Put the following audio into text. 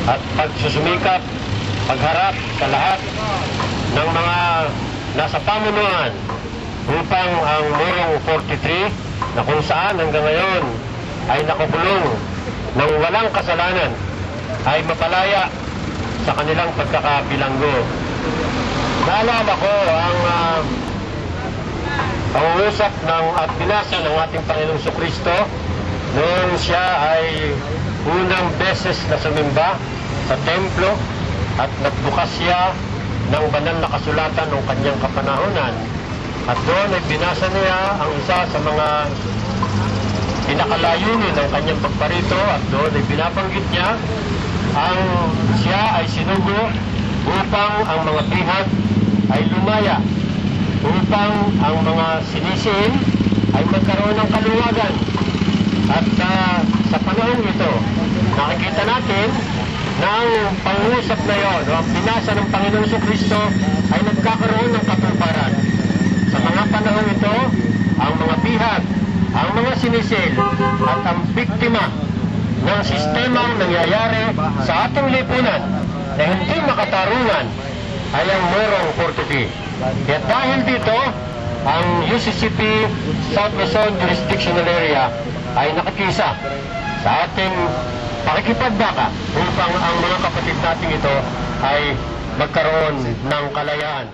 at pagsusumikap, pagharap sa lahat ng mga nasa pamunuan upang ang Morong 43 na kung saan hanggang ngayon ay nakukulong ng walang kasalanan ay mapalaya sa kanilang pagkakabilanggo. Naalala ko ang pangungusap at binasa ng ating Panginoong Jesucristo noong siya ay unang beses na sumimba sa templo at nagbukas siya ng banal na kasulatan ng kanyang kapanahunan. At doon ay binasa niya ang isa sa mga pinakalayunin ng kanyang pagparito at doon ay binabanggit niya ang siya ay sinugo upang ang mga bihag ay lumaya, upang ang mga sinisiin ay magkaroon ng kaluwagan. At sa panahon ito, nakikita natin na ang pangusap na yon, o ang binasa ng Panginoong Jesucristo ay nagkakaroon ng katuparan. Sa mga panahon ito, ang mga bihag, ang mga sinisil at ang biktima ng sistemang nangyayari sa ating lipunan na hindi makatarungan ay ang Morong 43. Kaya dahil dito, ang UCCP South Luzon Jurisdictional Area ay nakikisa sa ating pakikipagbaka upang ang mga kapatid natin ito ay magkaroon ng kalayaan.